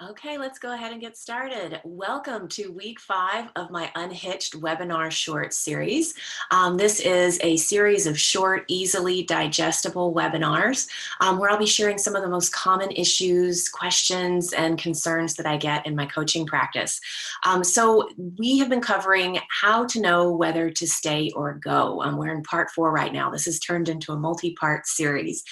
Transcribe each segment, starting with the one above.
Okay, let's go ahead and get started. Welcome to week 5 of my Unhitched webinar short series. This is a series of short, easily digestible webinars where I'll be sharing some of the most common issues, questions, and concerns that I get in my coaching practice. So we have been covering how to know whether to stay or go. We're in part 4 right now. This has turned into a multi-part series.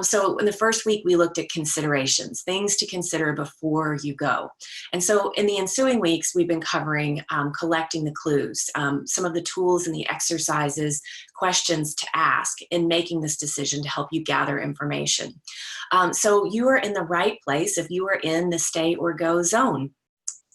So in the first week, we looked at considerations, things to consider before you go. And so in the ensuing weeks, we've been covering collecting the clues, some of the tools and the exercises, questions to ask in making this decision to help you gather information. So you are in the right place if you are in the stay or go zone.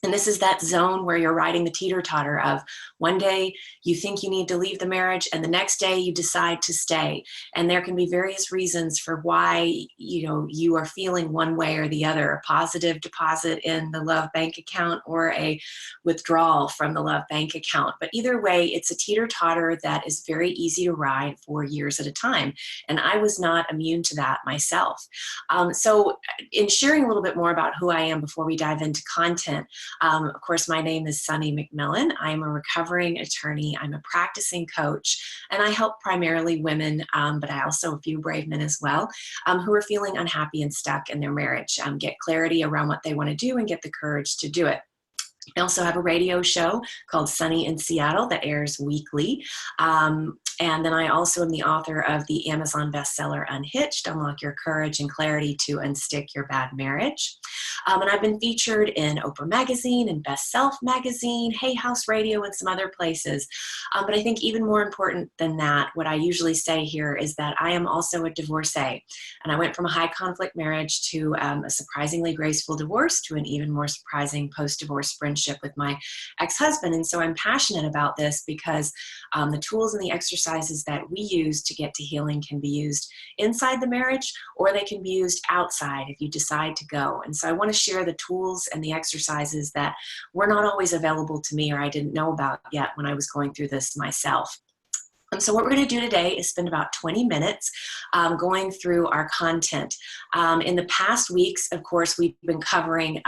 And this is that zone where you're riding the teeter-totter of one day you think you need to leave the marriage and the next day you decide to stay. And there can be various reasons for why you are feeling one way or the other, a positive deposit in the Love bank account or a withdrawal from the Love bank account. But either way, it's a teeter-totter that is very easy to ride for years at a time. And I was not immune to that myself. So in sharing a little bit more about who I am before we dive into content, of course, my name is Sunny McMillan. I'm a recovering attorney. I'm a practicing coach, and I help primarily women, but I also a few brave men as well, who are feeling unhappy and stuck in their marriage, get clarity around what they want to do and get the courage to do it. I also have a radio show called Sunny in Seattle that airs weekly. And then I also am the author of the Amazon bestseller Unhitched, Unlock Your Courage and Clarity to Unstick Your Bad Marriage. And I've been featured in Oprah Magazine and Best Self Magazine, Hay House Radio, and some other places. But I think even more important than that, what I usually say here is that I am also a divorcee. And I went from a high conflict marriage to a surprisingly graceful divorce to an even more surprising post-divorce friendship with my ex-husband. And so I'm passionate about this because the tools and the exercises that we use to get to healing can be used inside the marriage, or they can be used outside if you decide to go. And so I want to share the tools and the exercises that were not always available to me or I didn't know about yet when I was going through this myself. So what we're going to do today is spend about 20 minutes going through our content. In the past weeks, of course, we've been covering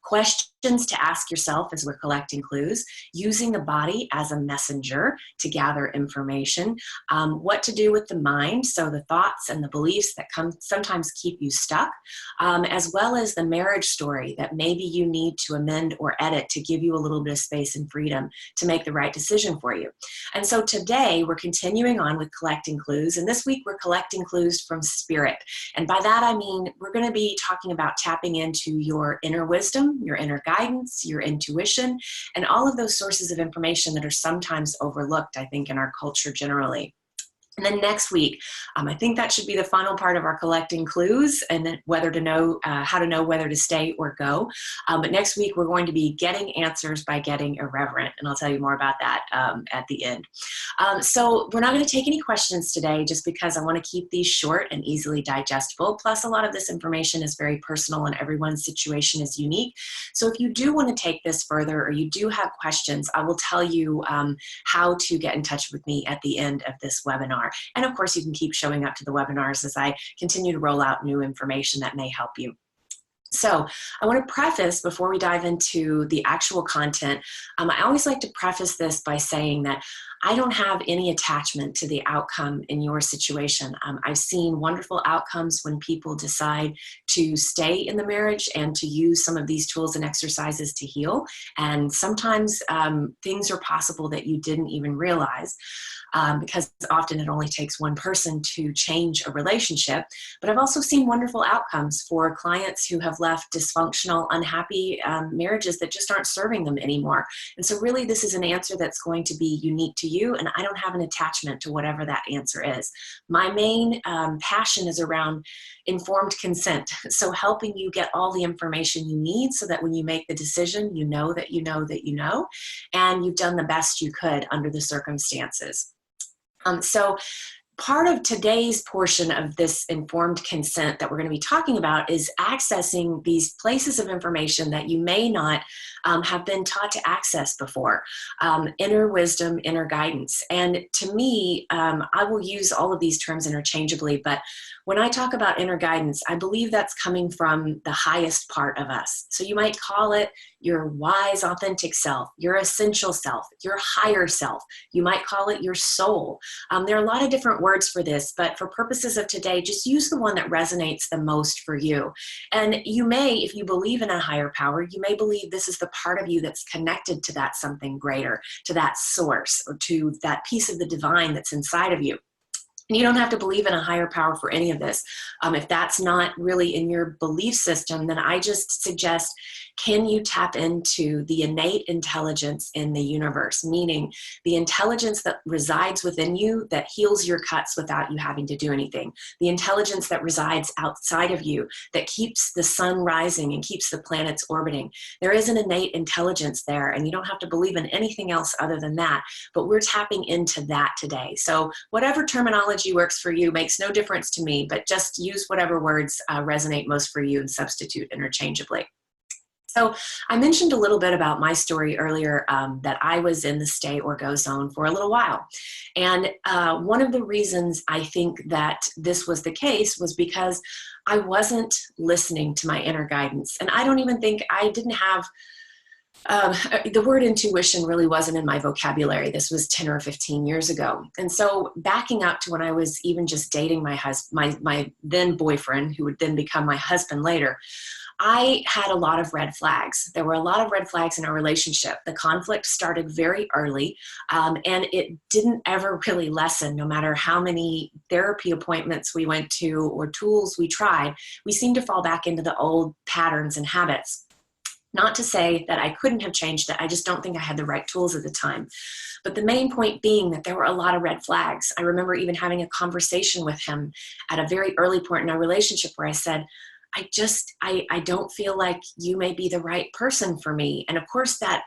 questions to ask yourself as we're collecting clues, using the body as a messenger to gather information, what to do with the mind, so the thoughts and the beliefs that sometimes keep you stuck, as well as the marriage story that maybe you need to amend or edit to give you a little bit of space and freedom to make the right decision for you. And so today we're continuing on with collecting clues, and this week we're collecting clues from spirit. And by that I mean we're going to be talking about tapping into your inner wisdom, your inner guidance, your intuition, and all of those sources of information that are sometimes overlooked, I think, in our culture generally. And then next week, I think that should be the final part of our collecting clues and then whether to know, how to know whether to stay or go. But next week, we're going to be getting answers by getting irreverent. And I'll tell you more about that at the end. So we're not going to take any questions today just because I want to keep these short and easily digestible. Plus, a lot of this information is very personal and everyone's situation is unique. So if you do want to take this further or you do have questions, I will tell you how to get in touch with me at the end of this webinar. And of course, you can keep showing up to the webinars as I continue to roll out new information that may help you. So I want to preface before we dive into the actual content, I always like to preface this by saying that I don't have any attachment to the outcome in your situation. I've seen wonderful outcomes when people decide to stay in the marriage and to use some of these tools and exercises to heal. And sometimes things are possible that you didn't even realize. Because often it only takes one person to change a relationship. But I've also seen wonderful outcomes for clients who have left dysfunctional, unhappy marriages that just aren't serving them anymore. And so really this is an answer that's going to be unique to you, and I don't have an attachment to whatever that answer is. My main passion is around informed consent. So helping you get all the information you need so that when you make the decision, you know that you know that you know, and you've done the best you could under the circumstances. So part of today's portion of this informed consent that we're going to be talking about is accessing these places of information that you may not have been taught to access before. Inner wisdom, inner guidance. And to me, I will use all of these terms interchangeably, but When I talk about inner guidance, I believe that's coming from the highest part of us. So you might call it your wise, authentic self, your essential self, your higher self. You might call it your soul. There are a lot of different words for this, but for purposes of today, just use the one that resonates the most for you. And you may, if you believe in a higher power, you may believe this is the part of you that's connected to that something greater, to that source, or to that piece of the divine that's inside of you. And you don't have to believe in a higher power for any of this. If that's not really in your belief system, then I just suggest, can you tap into the innate intelligence in the universe, meaning the intelligence that resides within you that heals your cuts without you having to do anything, the intelligence that resides outside of you that keeps the sun rising and keeps the planets orbiting. There is an innate intelligence there, and you don't have to believe in anything else other than that, but we're tapping into that today. So whatever terminology works for you makes no difference to me, but just use whatever words resonate most for you and substitute interchangeably. So I mentioned a little bit about my story earlier, that I was in the stay or go zone for a little while. And one of the reasons I think that this was the case was because I wasn't listening to my inner guidance. And I don't even think I didn't have the word intuition really wasn't in my vocabulary. This was 10 or 15 years ago. And so backing up to when I was even just dating my husband, my then boyfriend, who would then become my husband later, I had a lot of red flags. There were a lot of red flags in our relationship. The conflict started very early, and it didn't ever really lessen. No matter how many therapy appointments we went to or tools we tried, we seemed to fall back into the old patterns and habits. Not to say that I couldn't have changed it. I just don't think I had the right tools at the time. But the main point being that there were a lot of red flags. I remember even having a conversation with him at a very early point in our relationship where I said, I don't feel like you may be the right person for me. And of course that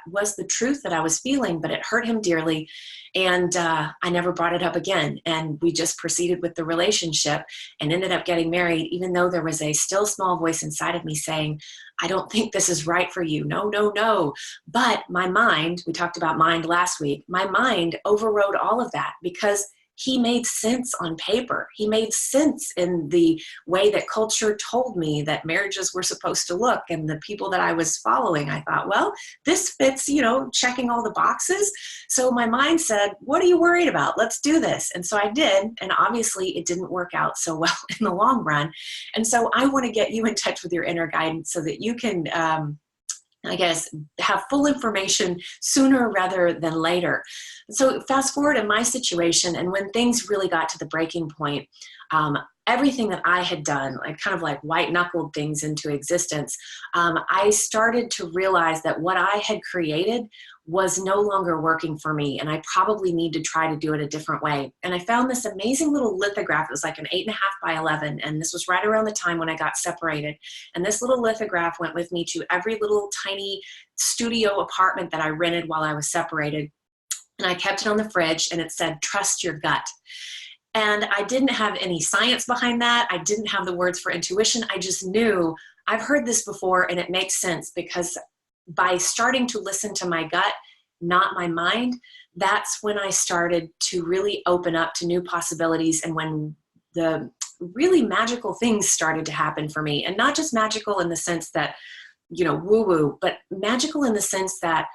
was the truth that I was feeling, but it hurt him dearly. And I never brought it up again. And we just proceeded with the relationship and ended up getting married, even though there was a still small voice inside of me saying, I don't think this is right for you. No, no, no. But my mind, we talked about mind last week, my mind overrode all of that because he made sense on paper. He made sense in the way that culture told me that marriages were supposed to look, and the people that I was following. I thought, well, this fits, checking all the boxes. So my mind said, what are you worried about? Let's do this. And so I did. And obviously it didn't work out so well in the long run. And so I want to get you in touch with your inner guidance so that you can, have full information sooner rather than later. So fast forward in my situation, and when things really got to the breaking point, everything that I had done, kind of like white knuckled things into existence, I started to realize that what I had created was no longer working for me, and I probably need to try to do it a different way. And I found this amazing little lithograph. It was like an 8.5 by 11, and this was right around the time when I got separated. And this little lithograph went with me to every little tiny studio apartment that I rented while I was separated. And I kept it on the fridge, and it said, trust your gut. And I didn't have any science behind that. I didn't have the words for intuition. I just knew I've heard this before, and it makes sense because by starting to listen to my gut, not my mind, that's when I started to really open up to new possibilities, and when the really magical things started to happen for me. And not just magical in the sense that, woo-woo, but magical in the sense that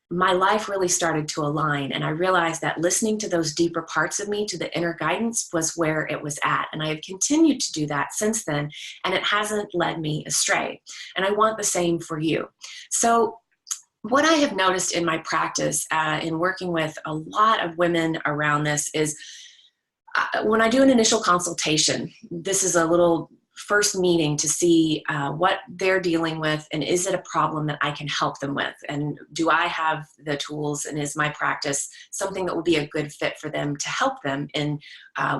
my life really started to align. And I realized that listening to those deeper parts of me, to the inner guidance, was where it was at. And I have continued to do that since then, and it hasn't led me astray. And I want the same for you. So what I have noticed in my practice, in working with a lot of women around this, is when I do an initial consultation, this is a little first meeting to see what they're dealing with, and is it a problem that I can help them with, and do I have the tools, and is my practice something that will be a good fit for them to help them in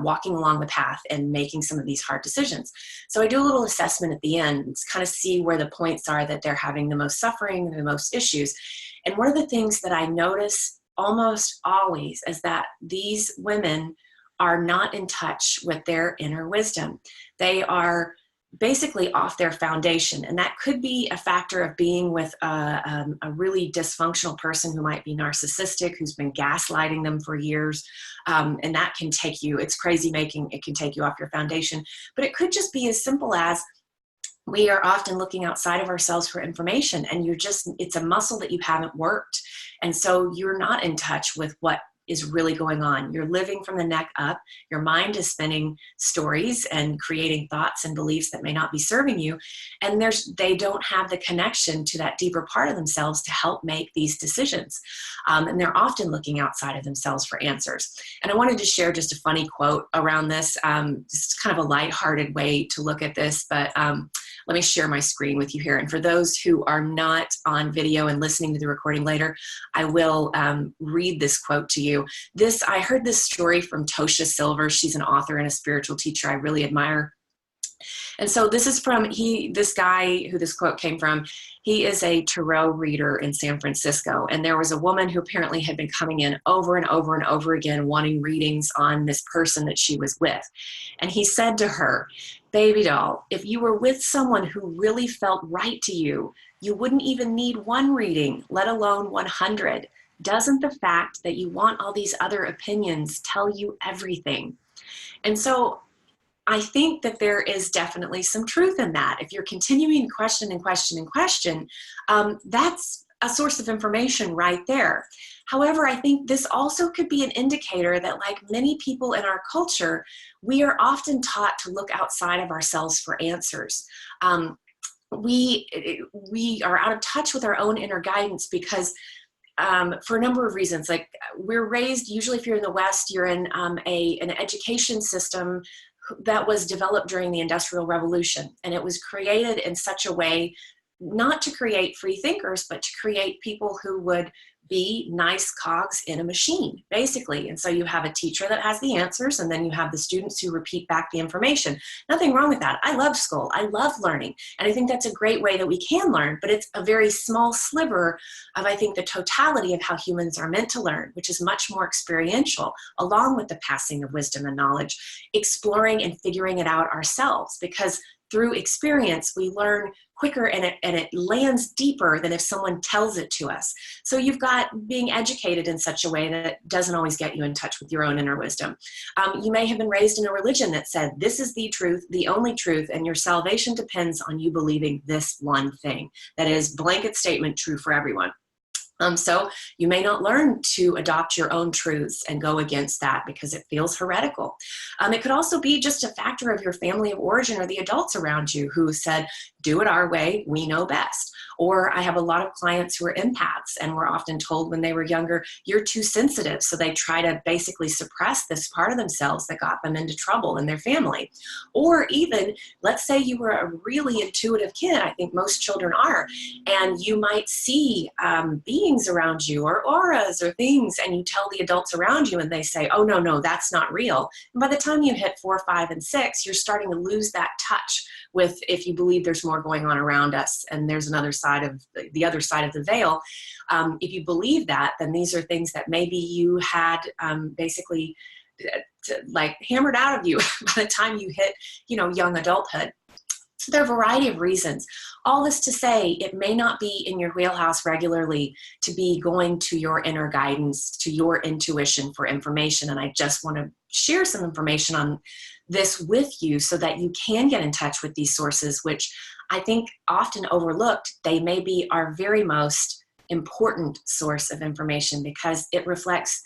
walking along the path and making some of these hard decisions. So I do a little assessment at the end to kind of see where the points are that they're having the most suffering, the most issues. And one of the things that I notice almost always is that these women are not in touch with their inner wisdom. They are basically off their foundation. And that could be a factor of being with a really dysfunctional person who might be narcissistic, who's been gaslighting them for years. And that can take you, it's crazy making, it can take you off your foundation. But it could just be as simple as we are often looking outside of ourselves for information, and it's a muscle that you haven't worked. And so you're not in touch with what is really going on. You're living from the neck up. Your mind is spinning stories and creating thoughts and beliefs that may not be serving you. And they don't have the connection to that deeper part of themselves to help make these decisions. And they're often looking outside of themselves for answers. And I wanted to share just a funny quote around this, just kind of a lighthearted way to look at this, but let me share my screen with you here. And for those who are not on video and listening to the recording later, I will read this quote to you. I heard this story from Tosha Silver. She's an author and a spiritual teacher I really admire. And so this is from this guy who this quote came from. He is a tarot reader in San Francisco. And there was a woman who apparently had been coming in over and over and over again wanting readings on this person that she was with. And he said to her, "Baby doll, if you were with someone who really felt right to you, you wouldn't even need one reading, let alone 100. Doesn't the fact that you want all these other opinions tell you everything?" And so I think that there is definitely some truth in that. If you're continuing to question and question and question, that's a source of information right there. However, I think this also could be an indicator that, like many people in our culture, we are often taught to look outside of ourselves for answers. We are out of touch with our own inner guidance because for a number of reasons. Like, we're raised, usually if you're in the West, you're in an education system that was developed during the Industrial Revolution. And it was created in such a way not to create free thinkers, but to create people who would be nice cogs in a machine, basically. And so you have a teacher that has the answers, and then you have the students who repeat back the information. Nothing wrong with that. I love school. I love learning. And I think that's a great way that we can learn, but it's a very small sliver of, I think, the totality of how humans are meant to learn, which is much more experiential, along with the passing of wisdom and knowledge, exploring and figuring it out ourselves, because through experience, we learn quicker and it lands deeper than if someone tells it to us. So you've got being educated in such a way that doesn't always get you in touch with your own inner wisdom. You may have been raised in a religion that said, this is the truth, the only truth, and your salvation depends on you believing this one thing. That is, blanket statement, true for everyone. So you may not learn to adopt your own truths and go against that because it feels heretical. It could also be just a factor of your family of origin or the adults around you who said, do it our way, we know best. Or I have a lot of clients who are empaths and were often told when they were younger, you're too sensitive. So they try to basically suppress this part of themselves that got them into trouble in their family. Or even, let's say you were a really intuitive kid, I think most children are, and you might see beings around you or auras or things, and you tell the adults around you and they say, oh, no, that's not real. And by the time you hit 4, 5, and 6, you're starting to lose that touch with, if you believe there's more going on around us and there's another side of the other side of the veil. If you believe that, then these are things that maybe you had basically like hammered out of you by the time you hit, young adulthood. So there are a variety of reasons. All this to say, it may not be in your wheelhouse regularly to be going to your inner guidance, to your intuition for information. And I just want to share some information on this with you so that you can get in touch with these sources, which I think often overlooked. They may be our very most important source of information because it reflects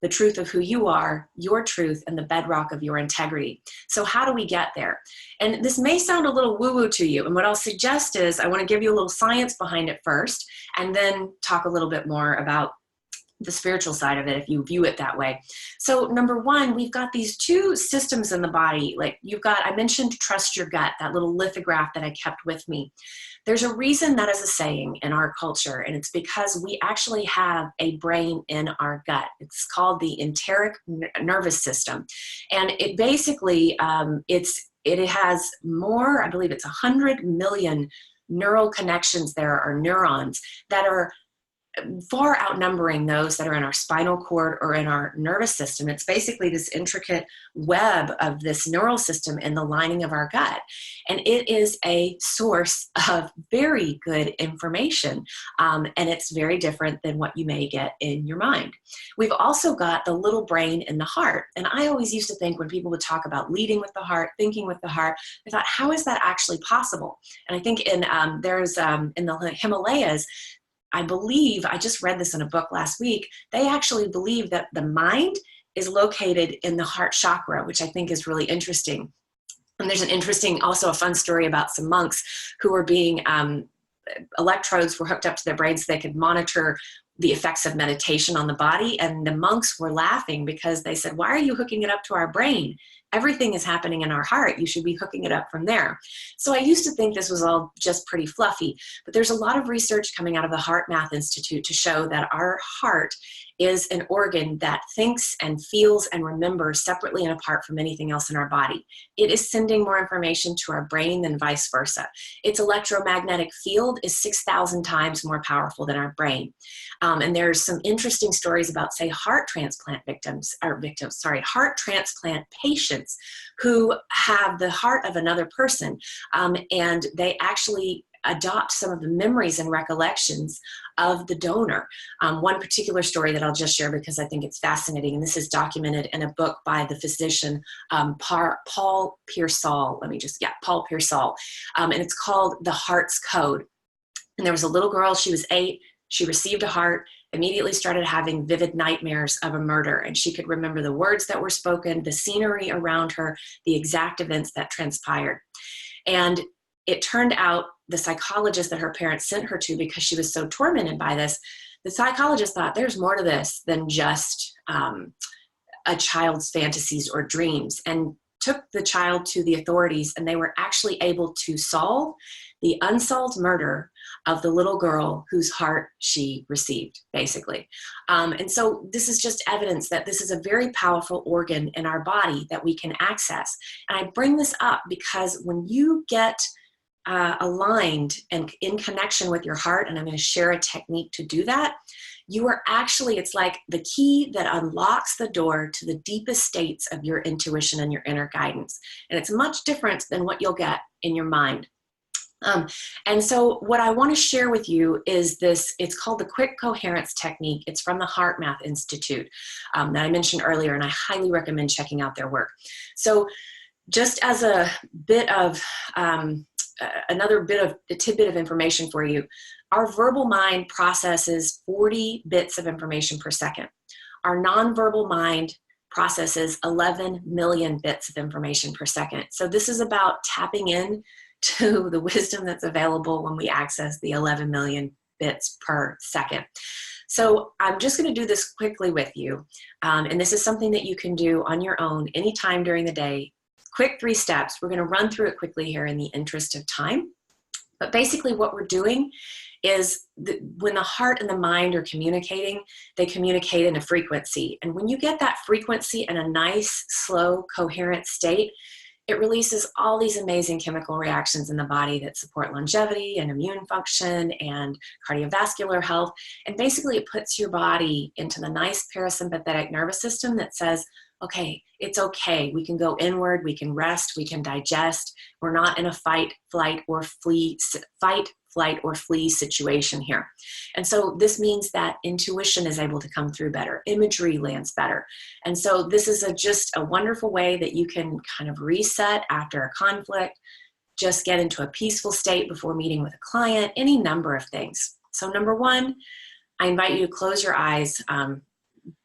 the truth of who you are, your truth, and the bedrock of your integrity. So how do we get there? And this may sound a little woo-woo to you. And what I'll suggest is I want to give you a little science behind it first, and then talk a little bit more about the spiritual side of it if you view it that way. So number one, we've got these two systems in the body. Like I mentioned trust your gut, that little lithograph that I kept with me. There's a reason that is a saying in our culture, and it's because we actually have a brain in our gut. It's called the enteric nervous system. And it basically, it has more, I believe it's 100 million neural connections there, or neurons, that are far outnumbering those that are in our spinal cord or in our nervous system. It's basically this intricate web of this neural system in the lining of our gut. And it is a source of very good information. And it's very different than what you may get in your mind. We've also got the little brain in the heart. And I always used to think when people would talk about leading with the heart, thinking with the heart, I thought, how is that actually possible? And I think in in the Himalayas, I believe, I just read this in a book last week, they actually believe that the mind is located in the heart chakra, which I think is really interesting. And there's an interesting, also a fun story about some monks who were being, electrodes were hooked up to their brains so they could monitor the effects of meditation on the body. And the monks were laughing because they said, why are you hooking it up to our brain? Everything is happening in our heart. You should be hooking it up from there. So I used to think this was all just pretty fluffy, but there's a lot of research coming out of the HeartMath Institute to show that our heart is an organ that thinks and feels and remembers separately and apart from anything else in our body. It is sending more information to our brain than vice versa. Its electromagnetic field is 6,000 times more powerful than our brain. And there's some interesting stories about, say, heart transplant heart transplant patients who have the heart of another person, and they actually adopt some of the memories and recollections of the donor. One particular story that I'll just share because I think it's fascinating, and this is documented in a book by the physician Paul Pearsall. Paul Pearsall, and it's called The Heart's Code. And there was a little girl, she was 8, she received a heart, immediately started having vivid nightmares of a murder, and she could remember the words that were spoken, the scenery around her, the exact events that transpired. And it turned out the psychologist that her parents sent her to, because she was so tormented by this, the psychologist thought there's more to this than just a child's fantasies or dreams, and took the child to the authorities, and they were actually able to solve the unsolved murder of the little girl whose heart she received, basically. And so this is just evidence that this is a very powerful organ in our body that we can access. And I bring this up because when you get aligned and in connection with your heart, and I'm going to share a technique to do that, you are actually, it's like the key that unlocks the door to the deepest states of your intuition and your inner guidance. And it's much different than what you'll get in your mind. And so what I want to share with you is this, it's called the Quick Coherence Technique. It's from the HeartMath Institute that I mentioned earlier, and I highly recommend checking out their work. So just as a bit of, another bit of a tidbit of information for you, our verbal mind processes 40 bits of information per second. Our nonverbal mind processes 11 million bits of information per second. So this is about tapping in to the wisdom that's available when we access the 11 million bits per second. So I'm just going to do this quickly with you. And this is something that you can do on your own anytime during the day. Quick 3 steps. We're going to run through it quickly here in the interest of time. But basically what we're doing is when the heart and the mind are communicating, they communicate in a frequency. And when you get that frequency in a nice, slow, coherent state, it releases all these amazing chemical reactions in the body that support longevity and immune function and cardiovascular health. And basically it puts your body into the nice parasympathetic nervous system that says, okay, it's okay. We can go inward, we can rest, we can digest. We're not in a fight, flight, or flee situation here. And so this means that intuition is able to come through better. Imagery lands better. And so this is just a wonderful way that you can kind of reset after a conflict, just get into a peaceful state before meeting with a client, any number of things. So number 1, I invite you to close your eyes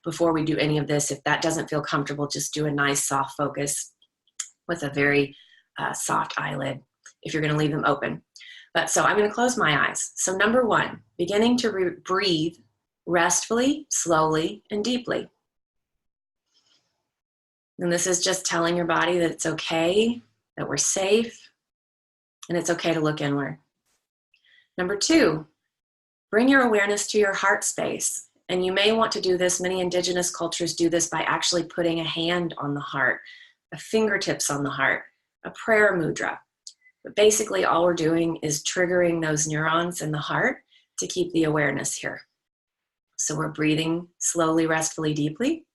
before we do any of this. If that doesn't feel comfortable, just do a nice soft focus with a very soft eyelid if you're going to leave them open. But so I'm going to close my eyes. So number 1, beginning to breathe restfully, slowly, and deeply. And this is just telling your body that it's okay, that we're safe, and it's okay to look inward. Number 2, bring your awareness to your heart space. And you may want to do this, many indigenous cultures do this by actually putting a hand on the heart, a fingertips on the heart, a prayer mudra. But basically all we're doing is triggering those neurons in the heart to keep the awareness here. So we're breathing slowly, restfully, deeply.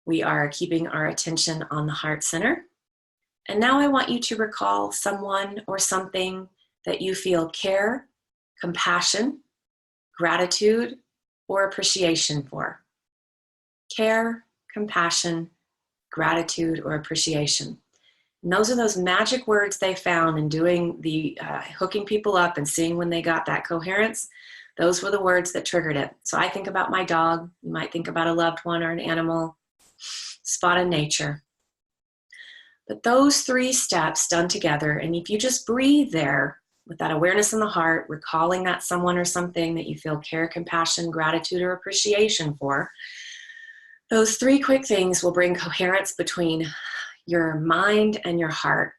We are keeping our attention on the heart center. And now I want you to recall someone or something that you feel care, compassion, gratitude, or appreciation for. Care, compassion, gratitude, or appreciation. And those are those magic words they found in doing the hooking people up and seeing when they got that coherence. Those were the words that triggered it. So I think about my dog. You might think about a loved one or an animal, spot in nature. But those 3 steps done together, and if you just breathe there with that awareness in the heart, recalling that someone or something that you feel care, compassion, gratitude, or appreciation for, those 3 quick things will bring coherence between your mind and your heart,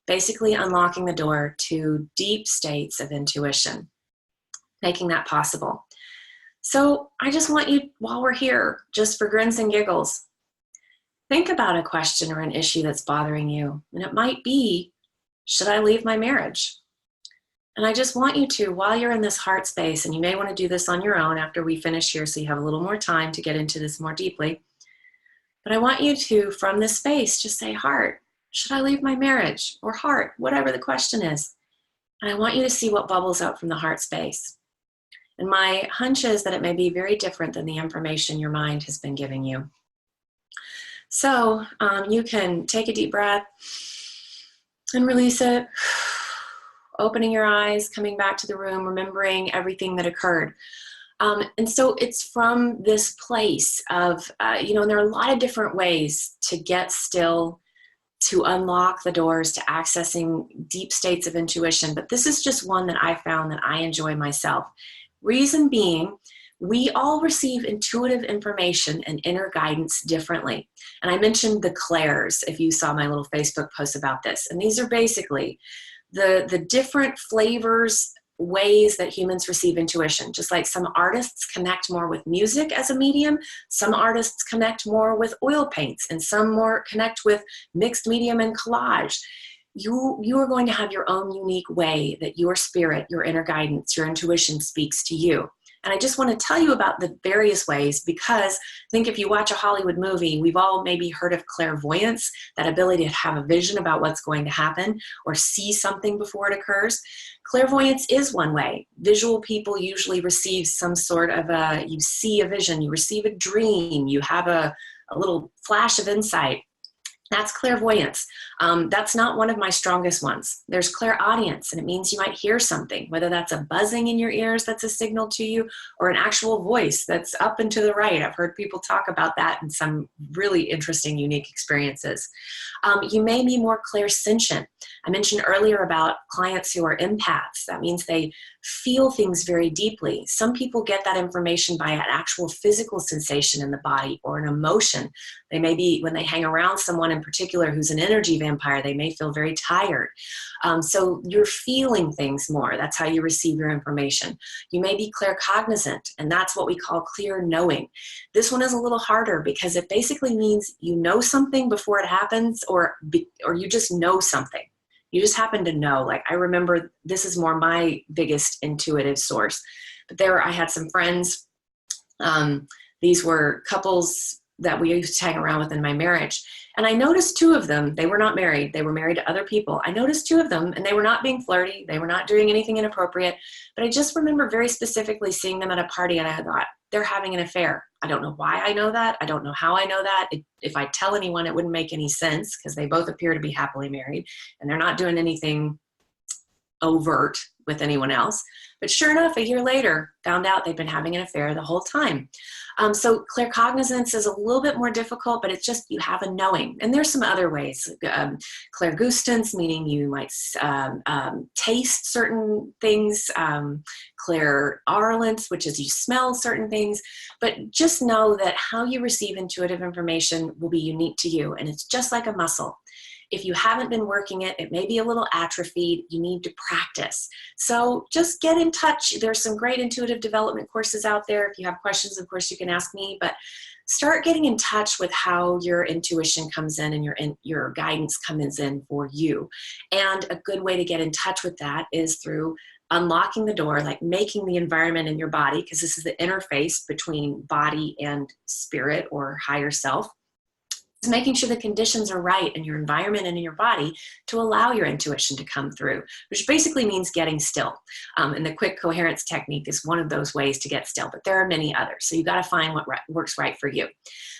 basically unlocking the door to deep states of intuition, making that possible. So I just want you, while we're here, just for grins and giggles, think about a question or an issue that's bothering you. And it might be, should I leave my marriage? And I just want you to, while you're in this heart space, and you may want to do this on your own after we finish here so you have a little more time to get into this more deeply. But I want you to, from this space, just say, heart, should I leave my marriage? Or heart, whatever the question is. And I want you to see what bubbles out from the heart space. And my hunch is that it may be very different than the information your mind has been giving you. So you can take a deep breath and release it, opening your eyes, coming back to the room, remembering everything that occurred. And so it's from this place of, and there are a lot of different ways to get still, to unlock the doors to accessing deep states of intuition. But this is just one that I found that I enjoy myself. Reason being, we all receive intuitive information and inner guidance differently. And I mentioned the clairs, if you saw my little Facebook post about this. And these are basically the different flavors, ways that humans receive intuition. Just like some artists connect more with music as a medium, some artists connect more with oil paints, and some more connect with mixed medium and collage. You are going to have your own unique way that your spirit, your inner guidance, your intuition speaks to you. And I just want to tell you about the various ways, because I think if you watch a Hollywood movie, we've all maybe heard of clairvoyance, that ability to have a vision about what's going to happen or see something before it occurs. Clairvoyance is one way. Visual people usually receive some sort of you see a vision, you receive a dream, you have a little flash of insight. That's clairvoyance. That's not one of my strongest ones. There's clairaudience, and it means you might hear something, whether that's a buzzing in your ears that's a signal to you, or an actual voice that's up and to the right. I've heard people talk about that in some really interesting, unique experiences. You may be more clairsentient. I mentioned earlier about clients who are empaths. That means they feel things very deeply. Some people get that information by an actual physical sensation in the body or an emotion. They may be, when they hang around someone in particular who's an energy vampire, they may feel very tired. So you're feeling things more. That's how you receive your information. You may be claircognizant, and that's what we call clear knowing. This one is a little harder because it basically means you know something before it happens, or you just know something. You just happen to know. Like, I remember, this is more my biggest intuitive source. But I had some friends. These were couples that we used to hang around with in my marriage. And I noticed 2 of them, they were not married. They were married to other people. I noticed 2 of them, and they were not being flirty. They were not doing anything inappropriate. But I just remember very specifically seeing them at a party, and I thought, they're having an affair. I don't know why I know that. I don't know how I know that. If I tell anyone, it wouldn't make any sense, because they both appear to be happily married, and they're not doing anything overt with anyone else. But sure enough, a year later, found out they'd been having an affair the whole time. So claircognizance is a little bit more difficult, but it's just you have a knowing. And there's some other ways. Clairgustance, meaning you might taste certain things. Clairaudence, which is you smell certain things. But just know that how you receive intuitive information will be unique to you. And it's just like a muscle. If you haven't been working it, it may be a little atrophied. You need to practice. So just get in touch. There's some great intuitive development courses out there. If you have questions, of course, you can ask me, but start getting in touch with how your intuition comes in and your guidance comes in for you. And a good way to get in touch with that is through unlocking the door, like making the environment in your body, because this is the interface between body and spirit or higher self, is making sure the conditions are right in your environment and in your body to allow your intuition to come through, which basically means getting still. And the quick coherence technique is one of those ways to get still, but there are many others. So you got to find what works right for you.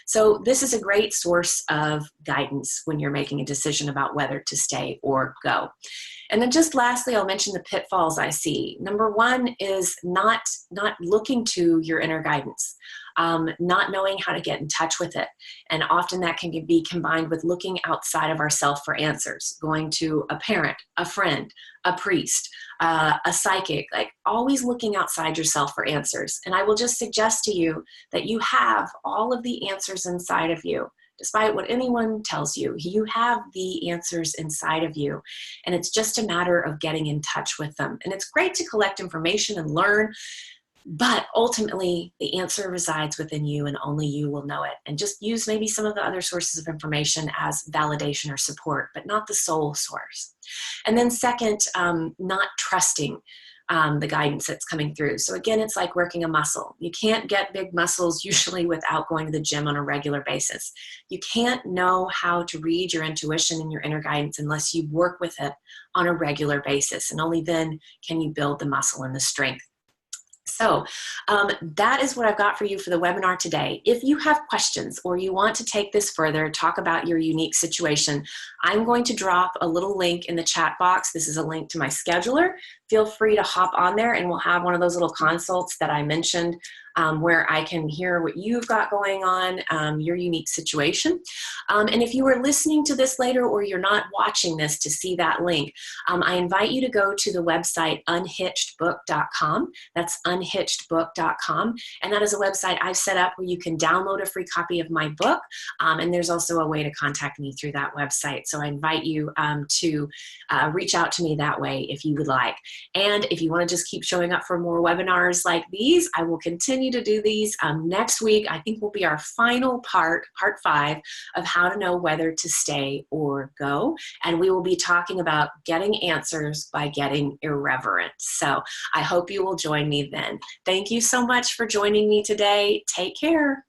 So this is a great source of guidance when you're making a decision about whether to stay or go. And then just lastly, I'll mention the pitfalls I see. Number one is not looking to your inner guidance, not knowing how to get in touch with it. And often that can be combined with looking outside of ourselves for answers, going to a parent, a friend, a priest, a psychic, like always looking outside yourself for answers. And I will just suggest to you that you have all of the answers inside of you. Despite what anyone tells you, you have the answers inside of you. And it's just a matter of getting in touch with them. And it's great to collect information and learn, but ultimately the answer resides within you and only you will know it. And just use maybe some of the other sources of information as validation or support, but not the sole source. And then second, not trusting the guidance that's coming through. So again, it's like working a muscle. You can't get big muscles usually without going to the gym on a regular basis. You can't know how to read your intuition and your inner guidance unless you work with it on a regular basis. And only then can you build the muscle and the strength. So that is what I've got for you for the webinar today. If you have questions or you want to take this further, talk about your unique situation, I'm going to drop a little link in the chat box. This is a link to my scheduler. Feel free to hop on there and we'll have one of those little consults that I mentioned where I can hear what you've got going on, your unique situation. And if you are listening to this later or you're not watching this to see that link, I invite you to go to the website unhitchedbook.com. That's unhitchedbook.com. And that is a website I've set up where you can download a free copy of my book. And there's also a way to contact me through that website. So I invite you to reach out to me that way if you would like. And if you want to just keep showing up for more webinars like these, I will continue to do these. Next week, I think will be our final part 5 of how to know whether to stay or go. And we will be talking about getting answers by getting irreverent. So I hope you will join me then. Thank you so much for joining me today. Take care.